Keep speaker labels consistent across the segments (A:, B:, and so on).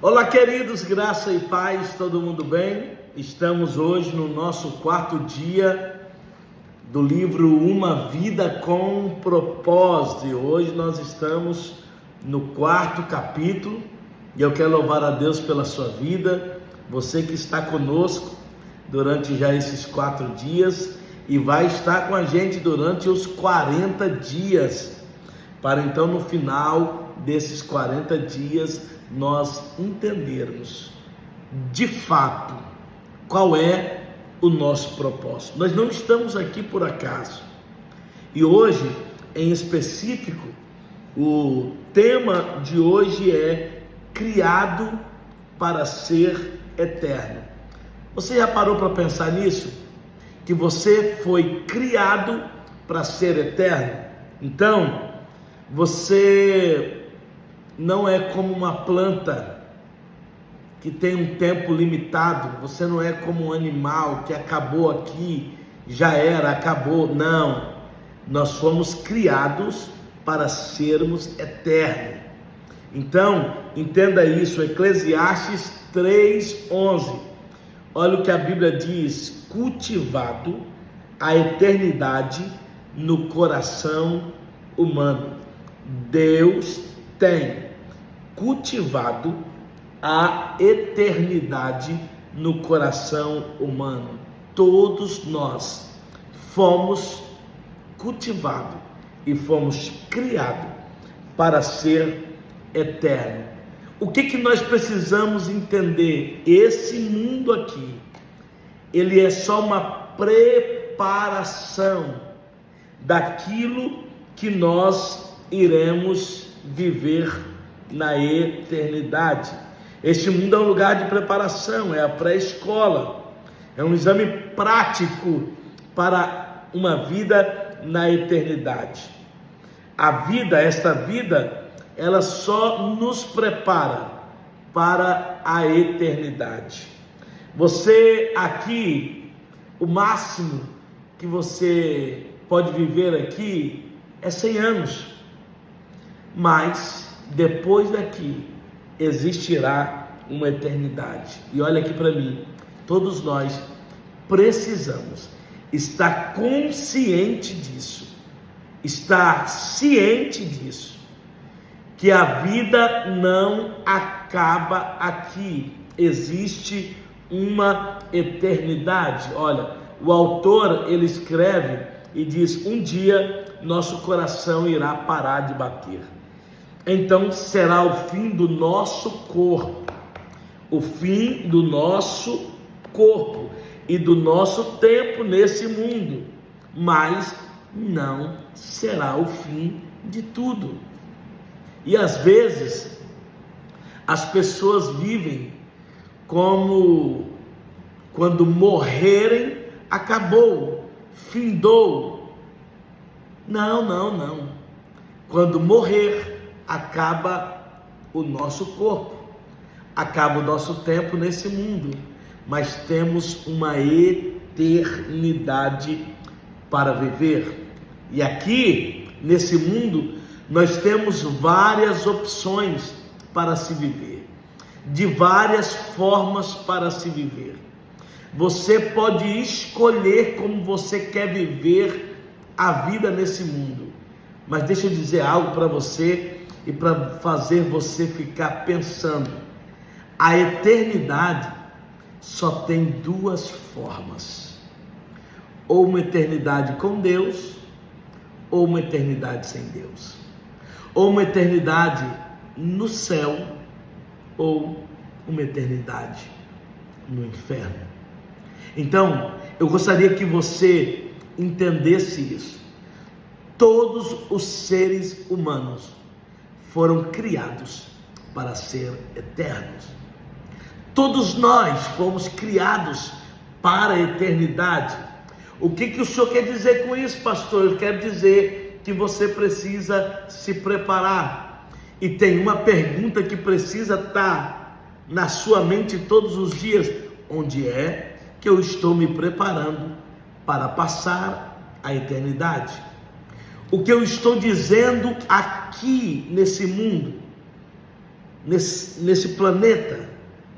A: Olá, queridos, graça e paz, todo mundo bem? Estamos hoje no nosso quarto dia do livro Uma Vida com Propósito. E hoje nós estamos no quarto capítulo e eu quero louvar a Deus pela sua vida, você que está conosco durante já esses 4 dias e vai estar com a gente durante os 40 dias, para então no final desses 40 dias nós entendermos de fato qual é o nosso propósito. Nós não estamos aqui por acaso. E hoje, em específico, o tema de hoje é criado para ser eterno. Você já parou para pensar nisso? Que você foi criado para ser eterno? Então, você não é como uma planta que tem um tempo limitado. Você não é como um animal que acabou aqui, já era, acabou. Não, nós fomos criados para sermos eternos. Então, entenda isso, Eclesiastes 3:11. Olha o que a Bíblia diz: cultivado a eternidade no coração humano. Deus tem cultivado a eternidade no coração humano. Todos nós fomos cultivados e fomos criados para ser eterno. O que nós precisamos entender? Esse mundo aqui, ele é só uma preparação daquilo que nós iremos viver na eternidade. Este mundo é um lugar de preparação, é a pré-escola, é um exame prático para uma vida na eternidade. Esta vida, ela só nos prepara para a eternidade. Você aqui, o máximo que você pode viver aqui é 100 anos, mas depois daqui existirá uma eternidade. E olha aqui para mim, todos nós precisamos estar consciente disso, estar ciente disso, que a vida não acaba aqui, existe uma eternidade. Olha, o autor, ele escreve e diz: um dia nosso coração irá parar de bater. Então será o fim do nosso corpo, o fim do nosso corpo e do nosso tempo nesse mundo, mas não será o fim de tudo. E às vezes as pessoas vivem como quando morrerem acabou, findou. Não. Quando morrer acaba o nosso corpo, acaba o nosso tempo nesse mundo, mas temos uma eternidade para viver. E aqui, nesse mundo, nós temos várias opções para se viver, de várias formas para se viver. Você pode escolher como você quer viver a vida nesse mundo, mas deixa eu dizer algo para você e para fazer você ficar pensando. A eternidade só tem 2 formas: ou uma eternidade com Deus, ou uma eternidade sem Deus, ou uma eternidade no céu, ou uma eternidade no inferno. Então, eu gostaria que você entendesse isso. Todos os seres humanos foram criados para ser eternos. Todos nós fomos criados para a eternidade. O que o senhor quer dizer com isso, pastor? Eu quero dizer que você precisa se preparar. E tem uma pergunta que precisa estar na sua mente todos os dias: onde é que eu estou me preparando para passar a eternidade? O que eu estou dizendo aqui nesse mundo nesse planeta,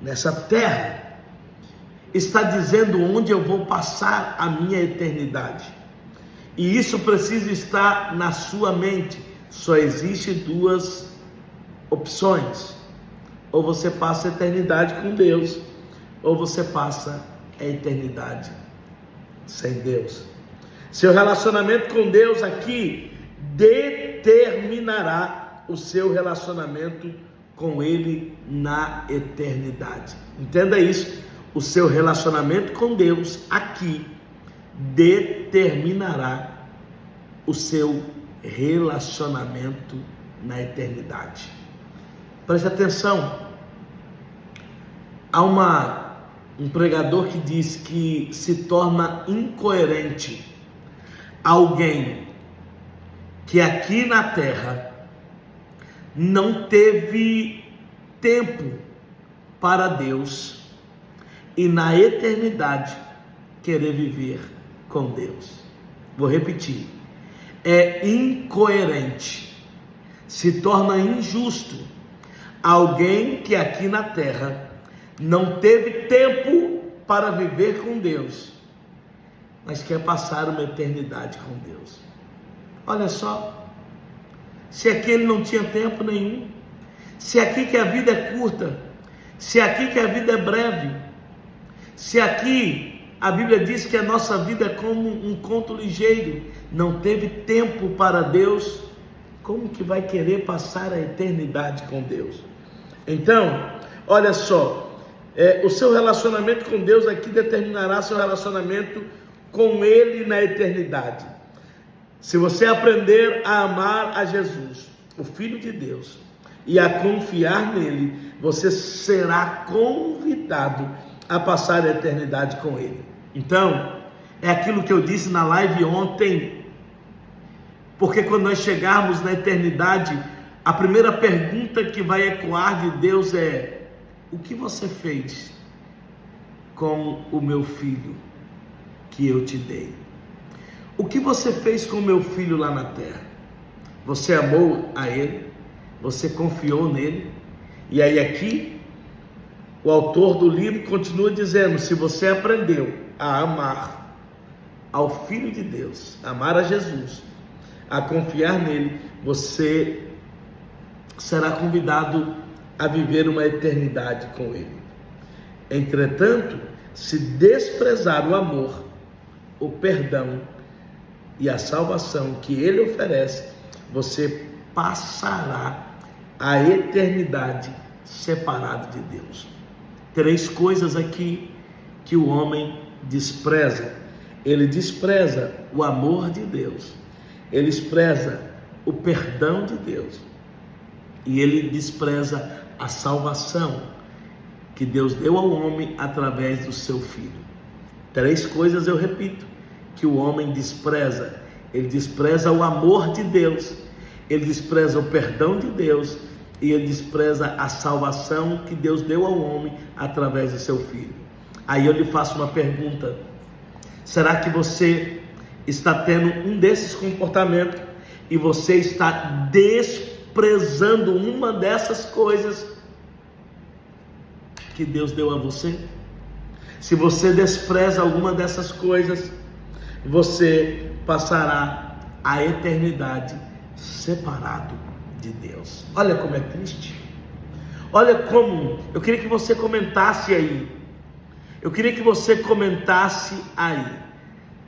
A: nessa terra, está dizendo onde eu vou passar a minha eternidade. E isso precisa estar na sua mente. Só existe duas opções: ou você passa a eternidade com Deus, ou você passa a eternidade sem Deus. Seu relacionamento com Deus aqui determinará o seu relacionamento com Ele na eternidade. Entenda isso. O seu relacionamento com Deus aqui determinará o seu relacionamento na eternidade. Preste atenção. Há um pregador que diz que se torna incoerente alguém que aqui na terra não teve tempo para Deus e na eternidade querer viver com Deus. Vou repetir. É incoerente, se torna injusto alguém que aqui na terra não teve tempo para viver com Deus, mas quer passar uma eternidade com Deus. Olha só, se aqui ele não tinha tempo nenhum, se aqui que a vida é curta, se aqui que a vida é breve, se aqui a Bíblia diz que a nossa vida é como um conto ligeiro, não teve tempo para Deus, como que vai querer passar a eternidade com Deus? Então, olha só, o seu relacionamento com Deus aqui determinará seu relacionamento com Ele na eternidade. Se você aprender a amar a Jesus, o Filho de Deus, e a confiar nele, você será convidado a passar a eternidade com Ele. Então, é aquilo que eu disse na live ontem, porque quando nós chegarmos na eternidade, a primeira pergunta que vai ecoar de Deus é: o que você fez com o meu filho que eu te dei? O que você fez com o meu filho lá na terra? Você amou a ele? Você confiou nele? E aí aqui, o autor do livro continua dizendo: se você aprendeu a amar ao Filho de Deus, amar a Jesus, a confiar nele, você será convidado a viver uma eternidade com ele. Entretanto, se desprezar o amor, o perdão e a salvação que ele oferece, você passará a eternidade separado de Deus. 3 coisas aqui que o homem despreza. Ele despreza o amor de Deus, ele despreza o perdão de Deus e ele despreza a salvação que Deus deu ao homem através do seu Filho. 3 coisas, eu repito, que o homem despreza. Ele despreza o amor de Deus, ele despreza o perdão de Deus e ele despreza a salvação que Deus deu ao homem através do seu Filho. Aí eu lhe faço uma pergunta: será que você está tendo um desses comportamentos e você está desprezando uma dessas coisas que Deus deu a você? Se você despreza alguma dessas coisas, você passará a eternidade separado de Deus. Olha como é triste. Olha como, eu queria que você comentasse aí. Eu queria que você comentasse aí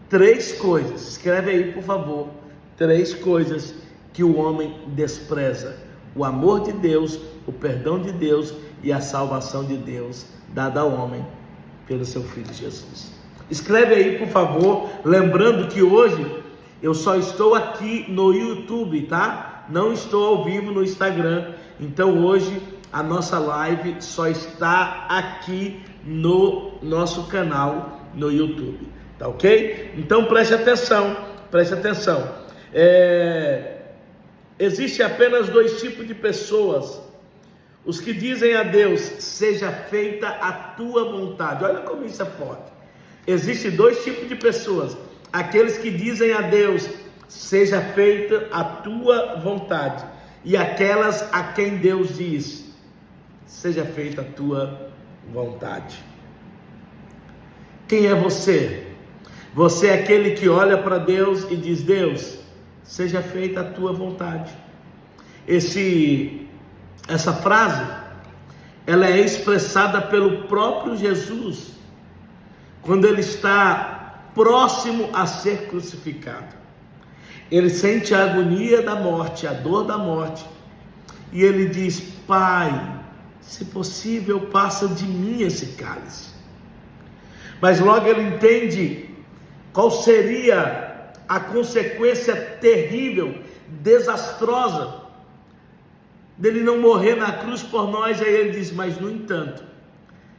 A: 3 coisas, escreve aí por favor, 3 coisas que o homem despreza: o amor de Deus, o perdão de Deus e a salvação de Deus dada ao homem pelo seu Filho Jesus. Escreve aí por favor, lembrando que hoje eu só estou aqui no YouTube, tá? Não estou ao vivo no Instagram, então hoje a nossa live só está aqui no nosso canal no YouTube, tá ok? Então preste atenção, existe apenas 2 tipos de pessoas: os que dizem a Deus, seja feita a tua vontade. Olha como isso é forte. Existem 2 tipos de pessoas: aqueles que dizem a Deus, seja feita a tua vontade, e aquelas a quem Deus diz, seja feita a tua vontade. Quem é você? Você é aquele que olha para Deus e diz: Deus, seja feita a tua vontade. Essa frase, ela é expressada pelo próprio Jesus, quando ele está próximo a ser crucificado. Ele sente a agonia da morte, a dor da morte, e ele diz: Pai, se possível, passa de mim esse cálice. Mas logo ele entende qual seria a consequência terrível, desastrosa, dele não morrer na cruz por nós. Aí ele diz: mas no entanto,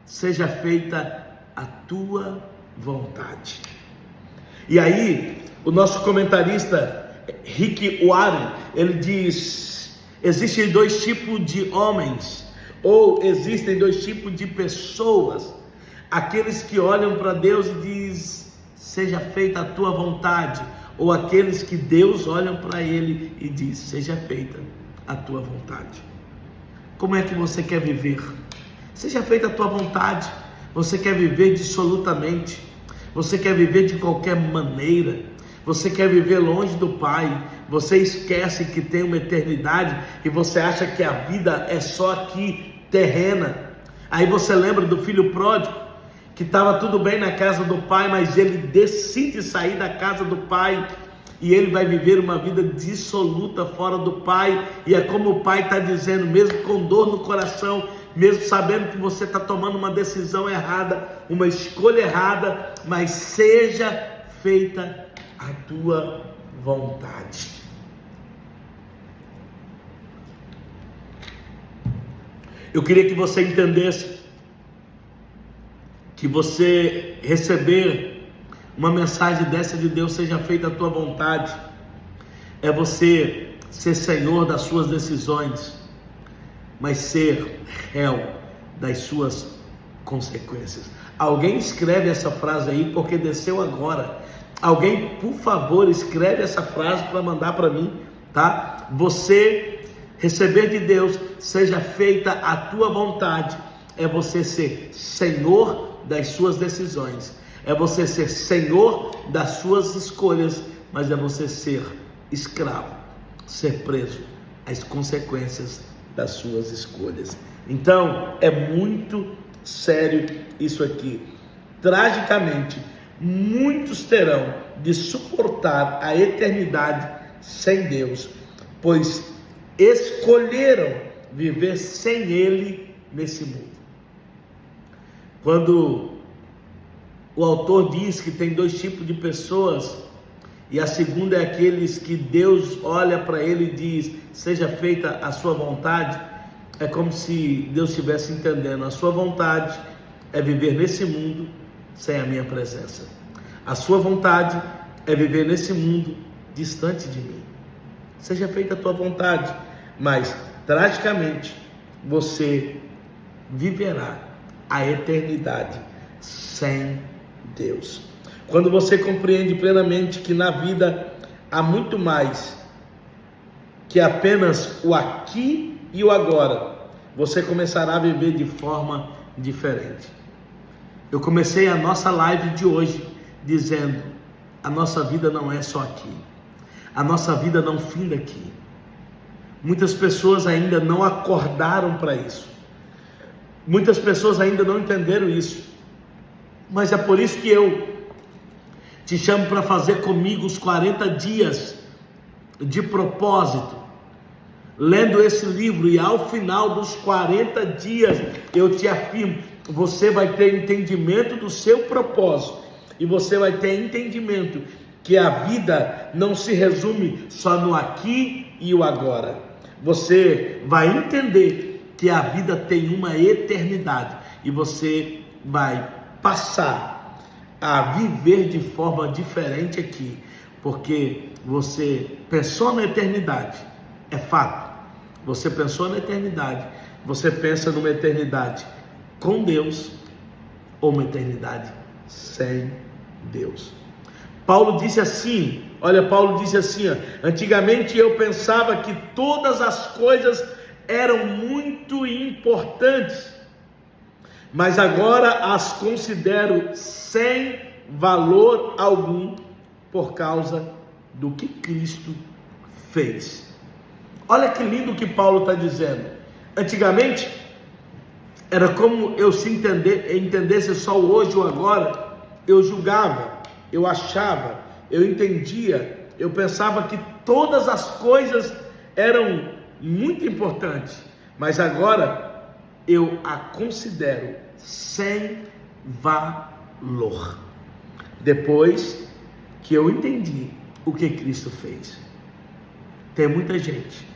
A: seja feita a tua vontade. E aí, o nosso comentarista Rick Warren, ele diz: existem dois tipos de homens, ou existem dois tipos de pessoas: aqueles que olham para Deus e diz: seja feita a tua vontade, ou aqueles que Deus olham para ele e diz: seja feita a tua vontade. Como é que você quer viver? Seja feita a tua vontade. Você quer viver dissolutamente? Você quer viver de qualquer maneira? Você quer viver longe do Pai? Você esquece que tem uma eternidade e você acha que a vida é só aqui, terrena. Aí você lembra do filho pródigo, que estava tudo bem na casa do pai, mas ele decide sair da casa do pai, e ele vai viver uma vida dissoluta fora do pai. E é como o pai está dizendo, mesmo com dor no coração, mesmo sabendo que você está tomando uma decisão errada, uma escolha errada, mas seja feita a tua vontade. Eu queria que você entendesse que você receber uma mensagem dessa de Deus, seja feita a tua vontade, é você ser senhor das suas decisões, mas ser réu das suas consequências. Alguém escreve essa frase aí, porque desceu agora. Alguém, por favor, escreve essa frase para mandar para mim, tá? Você receber de Deus, seja feita a tua vontade, é você ser senhor das suas decisões, é você ser senhor das suas escolhas, mas é você ser escravo, ser preso às consequências das suas escolhas. Então, é muito sério isso aqui. Tragicamente, muitos terão de suportar a eternidade sem Deus, pois escolheram viver sem Ele nesse mundo. Quando o autor diz que tem dois tipos de pessoas, e a segunda é aqueles que Deus olha para ele e diz: seja feita a sua vontade, é como se Deus estivesse entendendo: a sua vontade é viver nesse mundo sem a minha presença. A sua vontade é viver nesse mundo distante de mim. Seja feita a tua vontade, mas tragicamente você viverá a eternidade sem Deus. Quando você compreende plenamente que na vida há muito mais que apenas o aqui e o agora, você começará a viver de forma diferente. Eu comecei a nossa live de hoje dizendo: a nossa vida não é só aqui, a nossa vida não finda aqui. Muitas pessoas ainda não acordaram para isso, muitas pessoas ainda não entenderam isso, mas é por isso que eu te chamo para fazer comigo os 40 dias de propósito, lendo esse livro, e ao final dos 40 dias, eu te afirmo, você vai ter entendimento do seu propósito, e você vai ter entendimento que a vida não se resume só no aqui e o agora. Você vai entender que a vida tem uma eternidade, e você vai passar a viver de forma diferente aqui, porque você pensou na eternidade, é fato. Você pensou na eternidade, você pensa numa eternidade com Deus ou uma eternidade sem Deus. Paulo disse assim, antigamente eu pensava que todas as coisas eram muito importantes importantes, mas agora as considero sem valor algum por causa do que Cristo fez. Olha que lindo o que Paulo está dizendo. Antigamente, era como eu se entendesse só o hoje ou agora. Eu julgava, eu achava, eu entendia, eu pensava que todas as coisas eram muito importantes, mas agora eu a considero sem valor, depois que eu entendi o que Cristo fez. Tem muita gente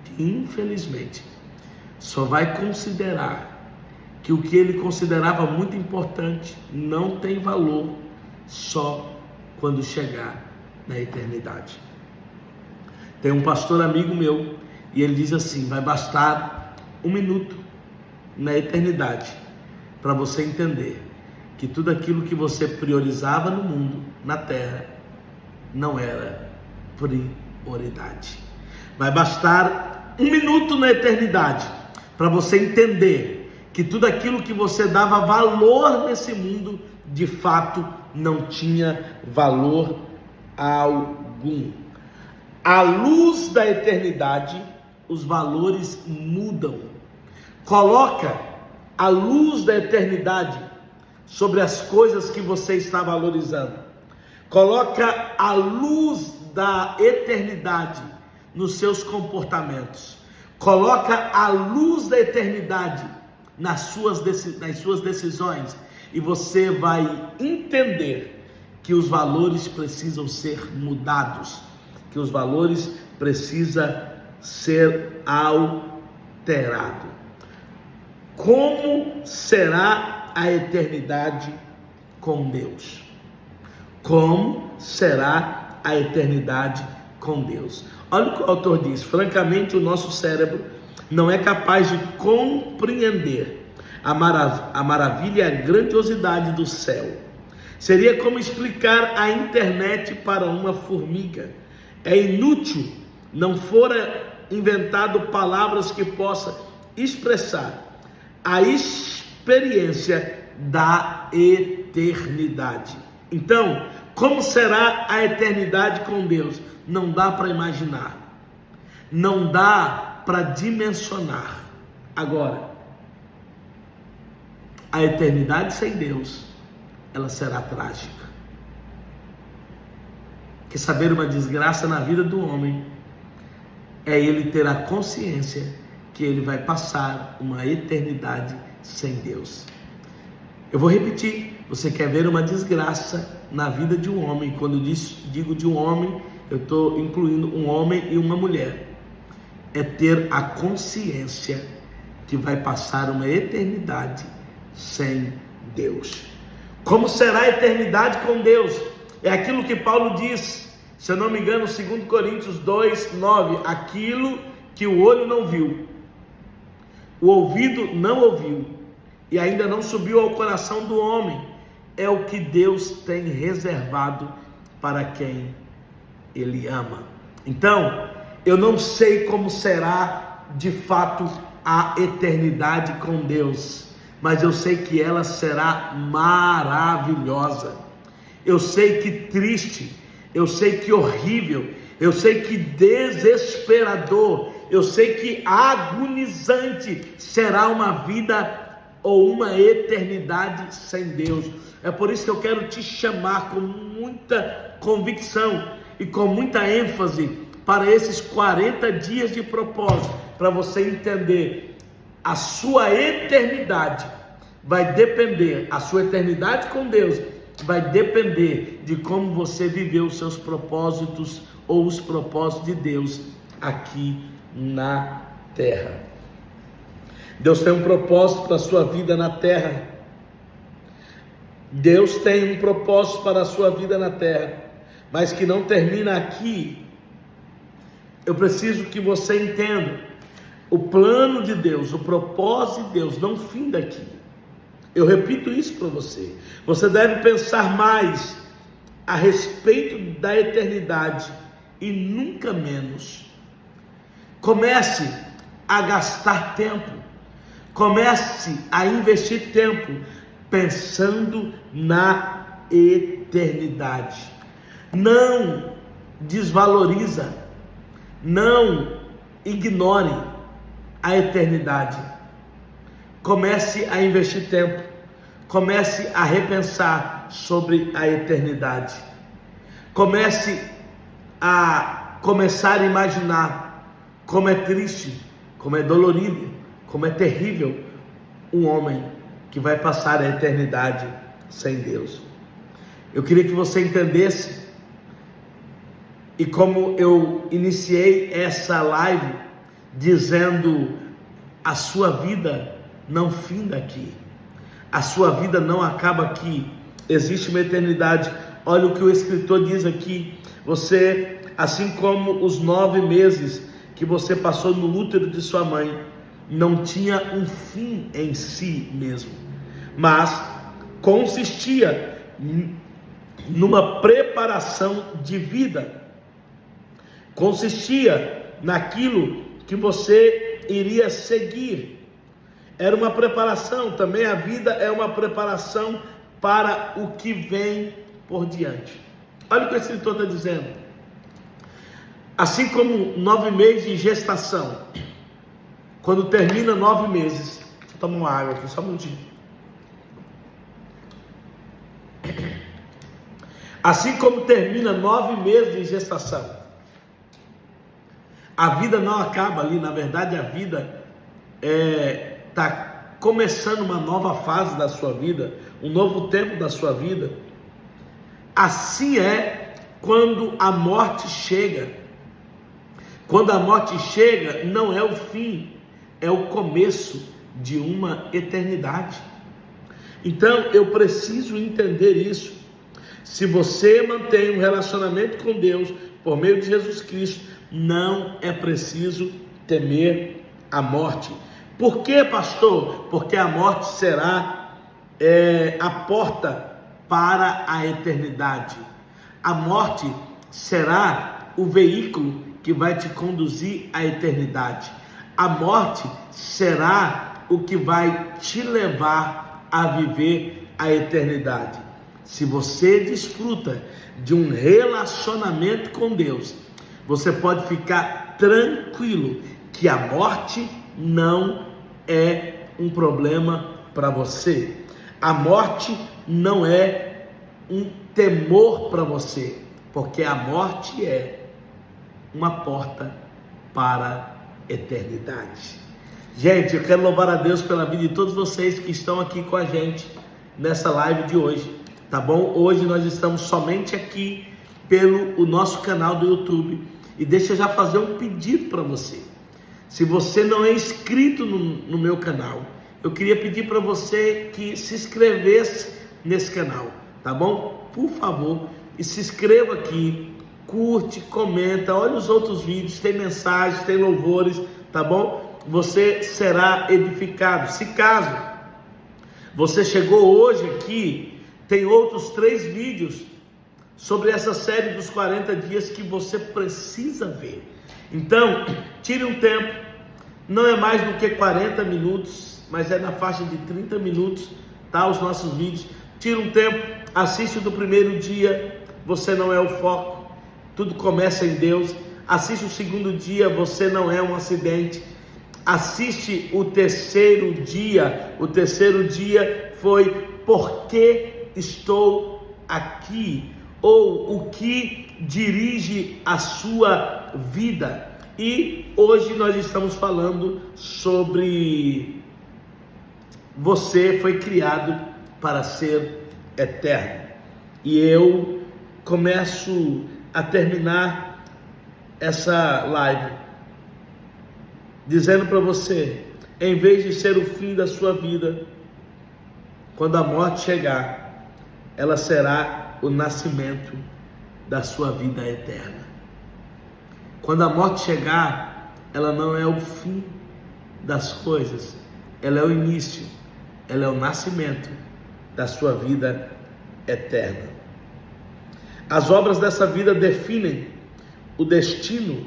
A: que infelizmente só vai considerar que o que ele considerava muito importante não tem valor só quando chegar na eternidade. Tem um pastor amigo meu e ele diz assim: vai bastar 1 minuto na eternidade para você entender que tudo aquilo que você priorizava no mundo, na terra, não era prioridade. Vai bastar 1 minuto na eternidade para você entender que tudo aquilo que você dava valor nesse mundo, de fato, não tinha valor algum. À luz da eternidade, os valores mudam. Coloca a luz da eternidade sobre as coisas que você está valorizando. Coloca a luz da eternidade nos seus comportamentos. Coloca a luz da eternidade nas suas decisões, e você vai entender que os valores precisam ser mudados, que os valores precisam ser alterados. Como será a eternidade com Deus? Como será a eternidade com Deus? Olha o que o autor diz: francamente, o nosso cérebro não é capaz de compreender a maravilha e a grandiosidade do céu. Seria como explicar a internet para uma formiga. É inútil, não fora inventado palavras que possam expressar a experiência da eternidade. Então, como será a eternidade com Deus? Não dá para imaginar, não dá para dimensionar. Agora, a eternidade sem Deus, ela será trágica. Quer saber uma desgraça na vida do homem? É ele ter a consciência que ele vai passar uma eternidade sem Deus. Eu vou repetir: você quer ver uma desgraça na vida de um homem? Quando digo de um homem, eu estou incluindo um homem e uma mulher. É ter a consciência que vai passar uma eternidade sem Deus. Como será a eternidade com Deus? É aquilo que Paulo diz, se eu não me engano, 2 Coríntios 2:9, aquilo que o olho não viu, o ouvido não ouviu, e ainda não subiu ao coração do homem, é o que Deus tem reservado para quem Ele ama. Então, eu não sei como será de fato a eternidade com Deus, mas eu sei que ela será maravilhosa. Eu sei que triste, eu sei que horrível, eu sei que desesperador, eu sei que agonizante será uma vida ou uma eternidade sem Deus. É por isso que eu quero te chamar com muita convicção e com muita ênfase para esses 40 dias de propósito, para você entender a sua eternidade vai depender, a sua eternidade com Deus vai depender de como você viveu os seus propósitos ou os propósitos de Deus aqui na terra. Deus tem um propósito para a sua vida na terra. Deus tem um propósito para a sua vida na terra, mas que não termina aqui. Eu preciso que você entenda: o plano de Deus, o propósito de Deus não finda aqui. Eu repito isso para você. Você deve pensar mais a respeito da eternidade e nunca menos. Comece a gastar tempo. Comece a investir tempo pensando na eternidade. Não desvaloriza, não ignore a eternidade. Comece a investir tempo, comece a repensar sobre a eternidade. Comece a imaginar como é triste, como é dolorido, como é terrível um homem que vai passar a eternidade sem Deus. Eu queria que você entendesse, e como eu iniciei essa live dizendo, a sua vida não finda aqui, a sua vida não acaba aqui, existe uma eternidade. Olha o que o escritor diz aqui: você, assim como os 9 meses que você passou no útero de sua mãe, não tinha um fim em si mesmo, mas consistia numa preparação de vida, consistia naquilo que você iria seguir. Era uma preparação, também a vida é uma preparação para o que vem por diante. Olha o que o escritor está dizendo: assim como 9 meses de gestação, quando termina 9 meses, deixa eu tomar uma água aqui, só um minutinho. Assim como termina 9 meses de gestação, a vida não acaba ali. Na verdade, a vida está começando uma nova fase da sua vida, um novo tempo da sua vida. Assim é quando a morte chega. Quando a morte chega, não é o fim, é o começo de uma eternidade. Então, eu preciso entender isso. Se você mantém um relacionamento com Deus por meio de Jesus Cristo, não é preciso temer a morte. Por quê, pastor? Porque a morte será a porta para a eternidade. A morte será o veículo que vai te conduzir à eternidade. A morte será o que vai te levar a viver a eternidade. Se você desfruta de um relacionamento com Deus, você pode ficar tranquilo que a morte não é um problema para você. A morte não é um temor para você, porque a morte é uma porta para a eternidade. Gente, eu quero louvar a Deus pela vida de todos vocês que estão aqui com a gente nessa live de hoje. Tá bom? Hoje nós estamos somente aqui pelo nosso canal do YouTube. E deixa eu já fazer um pedido para você. Se você não é inscrito no meu canal, eu queria pedir para você que se inscrevesse nesse canal, tá bom? Por favor, e se inscreva aqui, curte, comenta, olha os outros vídeos, tem mensagens, tem louvores, tá bom? Você será edificado. Se caso você chegou hoje aqui, tem outros 3 vídeos sobre essa série dos 40 dias que você precisa ver. Então, tire um tempo, não é mais do que 40 minutos, mas é na faixa de 30 minutos, tá? Os nossos vídeos. Tire um tempo, assiste o do primeiro dia, você não é o foco, tudo começa em Deus. Assiste o segundo dia, você não é um acidente. Assiste o terceiro dia foi por que estou aqui, ou o que dirige a sua vida. E hoje nós estamos falando sobre você foi criado para ser eterno. E eu começo a terminar essa live dizendo para você, em vez de ser o fim da sua vida, quando a morte chegar, ela será o nascimento da sua vida eterna. Quando a morte chegar, ela não é o fim das coisas, ela é o início, ela é o nascimento da sua vida eterna. As obras dessa vida definem o destino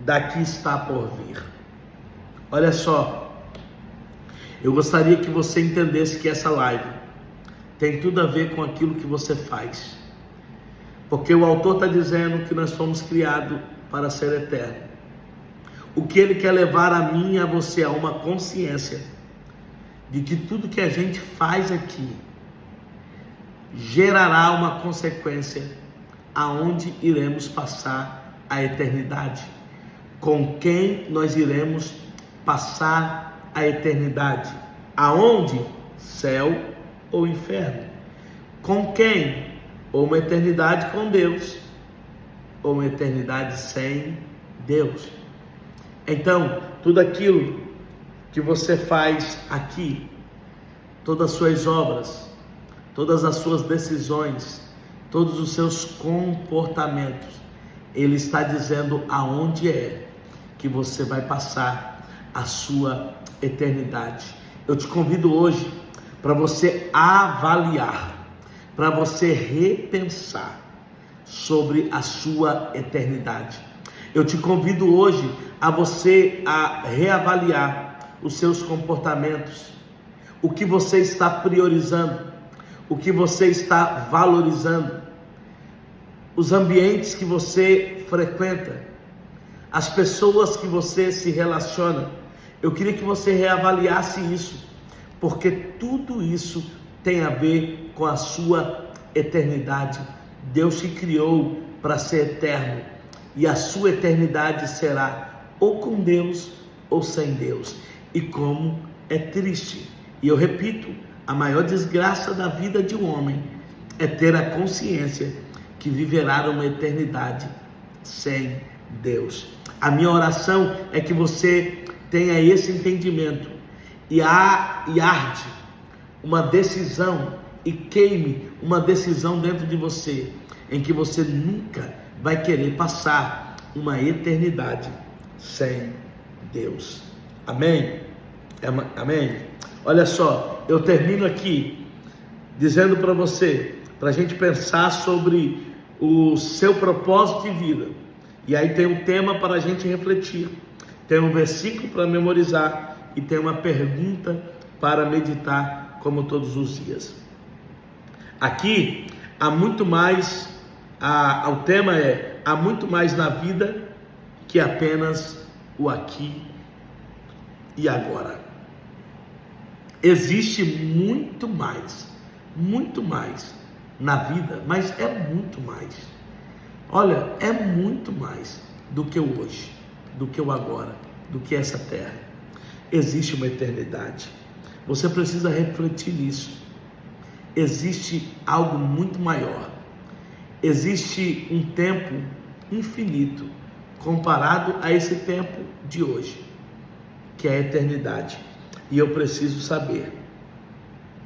A: da que está por vir. Olha só, Eu gostaria que você entendesse que essa live tem tudo a ver com aquilo que você faz. Porque o autor está dizendo que nós fomos criados para ser eterno. O que ele quer levar a mim e a você a uma consciência de que tudo que a gente faz aqui gerará uma consequência aonde iremos passar a eternidade. Com quem nós iremos passar a eternidade? Aonde? Céu ou inferno? Com quem? Ou uma eternidade com Deus, ou uma eternidade sem Deus. Então, tudo aquilo que você faz aqui, todas as suas obras, todas as suas decisões, todos os seus comportamentos, ele está dizendo aonde é que você vai passar a sua eternidade. Eu te convido hoje para você avaliar, para você repensar sobre a sua eternidade. Eu te convido hoje a você a reavaliar os seus comportamentos, o que você está priorizando, o que você está valorizando, os ambientes que você frequenta, as pessoas que você se relaciona. Eu queria que você reavaliasse isso, porque tudo isso tem a ver com a sua eternidade. Deus te criou para ser eterno, e a sua eternidade será ou com Deus ou sem Deus. E como é triste, e eu repito, a maior desgraça da vida de um homem é ter a consciência que viverá uma eternidade sem Deus. A minha oração é que você tenha esse entendimento e arde uma decisão e queime uma decisão dentro de você, em que você nunca vai querer passar uma eternidade sem Deus. Amém? Amém? Olha só, eu termino aqui dizendo para você, para a gente pensar sobre o seu propósito de vida. E aí tem um tema para a gente refletir, tem um versículo para memorizar e tem uma pergunta para meditar, como todos os dias. Aqui há muito mais, o tema é: há muito mais na vida que apenas o aqui e agora. Existe muito mais na vida, mas é muito mais. Olha, é muito mais do que o hoje, do que o agora, do que essa terra. Existe uma eternidade. Você precisa refletir nisso. Existe algo muito maior. Existe um tempo infinito comparado a esse tempo de hoje, que é a eternidade. E eu preciso saber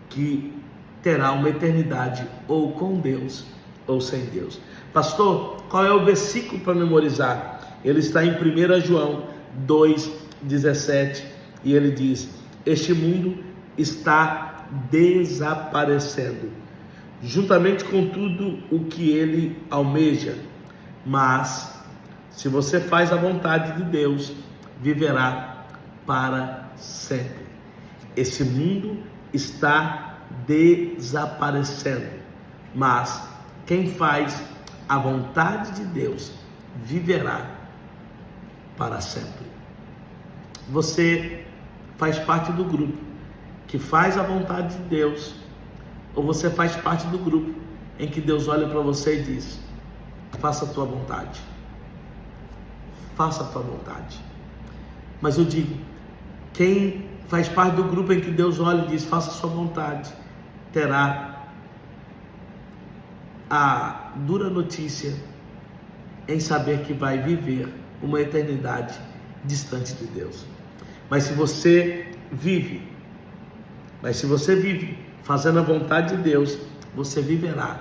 A: que terá uma eternidade ou com Deus ou sem Deus. Pastor, qual é o versículo para memorizar? Ele está em 1 João 2,17 e ele diz: este mundo está desaparecendo, juntamente com tudo o que ele almeja, mas se você faz a vontade de Deus, viverá para sempre. Esse mundo está desaparecendo, mas quem faz a vontade de Deus viverá para sempre. Você faz parte do grupo que faz a vontade de Deus, ou você faz parte do grupo em que Deus olha para você e diz: faça a tua vontade, faça a tua vontade. Mas eu digo, quem faz parte do grupo em que Deus olha e diz: faça a sua vontade, terá a dura notícia em saber que vai viver uma eternidade distante de Deus. Mas se você vive fazendo a vontade de Deus, você viverá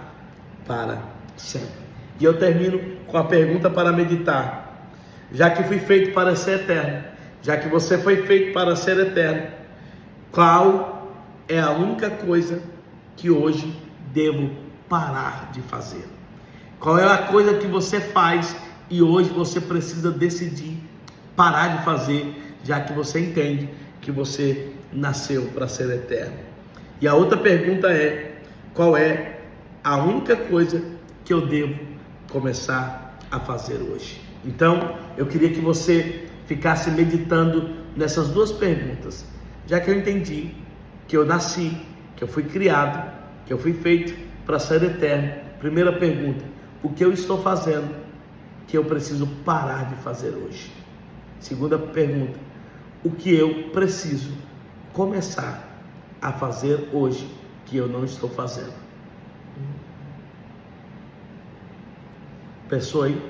A: para sempre. E eu termino com a pergunta para meditar. Já que fui feito para ser eterno, já que você foi feito para ser eterno, qual é a única coisa que hoje devo parar de fazer? Qual é a coisa que você faz e hoje você precisa decidir parar de fazer, já que você entende que você nasceu para ser eterno. E a outra pergunta é: qual é a única coisa que eu devo começar a fazer hoje? Então, eu queria que você ficasse meditando nessas duas perguntas, já que eu entendi que eu nasci, que eu fui criado, que eu fui feito para ser eterno. Primeira pergunta: o que eu estou fazendo que eu preciso parar de fazer hoje? Segunda pergunta: o que eu preciso começar a fazer hoje que eu não estou fazendo? Pensou aí?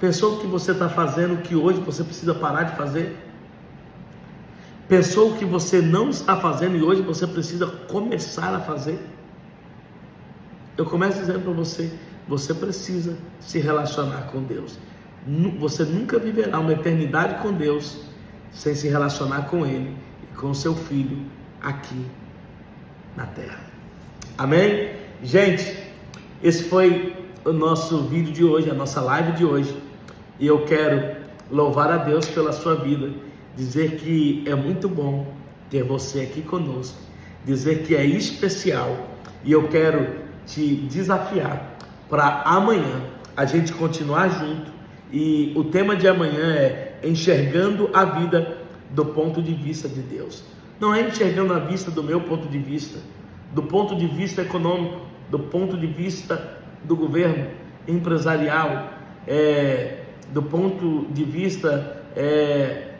A: Pensou o que você está fazendo que hoje você precisa parar de fazer? Pensou o que você não está fazendo e hoje você precisa começar a fazer? Eu começo dizendo para você: você precisa se relacionar com Deus. Você nunca viverá uma eternidade com Deus sem se relacionar com Ele e com o seu Filho aqui na terra. Amém? Gente, esse foi o nosso vídeo de hoje, a nossa live de hoje. E eu quero louvar a Deus pela sua vida, dizer que é muito bom ter você aqui conosco, dizer que é especial. E eu quero te desafiar para amanhã a gente continuar junto. E o tema de amanhã é enxergando a vida do ponto de vista de Deus. Não é enxergando a vista do meu ponto de vista, do ponto de vista econômico, do ponto de vista do governo empresarial, do ponto de vista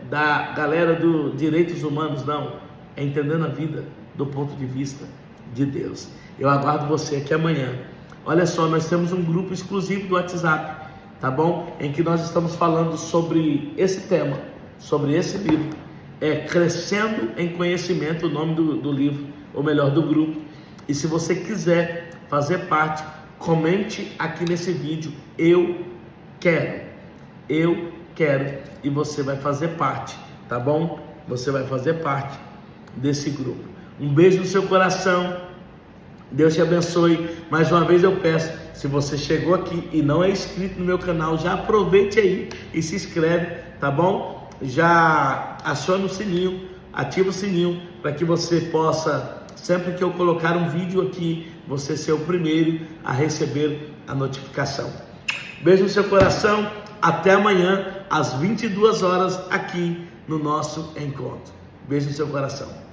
A: da galera dos direitos humanos. Não, é entendendo a vida do ponto de vista de Deus. Eu aguardo você aqui amanhã. Olha só, nós temos um grupo exclusivo do WhatsApp, tá bom? Em que nós estamos falando sobre esse tema, sobre esse livro, Crescendo em Conhecimento, o nome do livro, ou melhor, do grupo. E se você quiser fazer parte, comente aqui nesse vídeo: eu quero, e você vai fazer parte, tá bom? Você vai fazer parte desse grupo. Um beijo no seu coração, Deus te abençoe. Mais uma vez eu peço, se você chegou aqui e não é inscrito no meu canal, já aproveite aí e se inscreve, tá bom? Já aciona o sininho, ativa o sininho, para que você possa, sempre que eu colocar um vídeo aqui, você ser o primeiro a receber a notificação. Beijo no seu coração, até amanhã às 22 horas aqui no nosso encontro. Beijo no seu coração.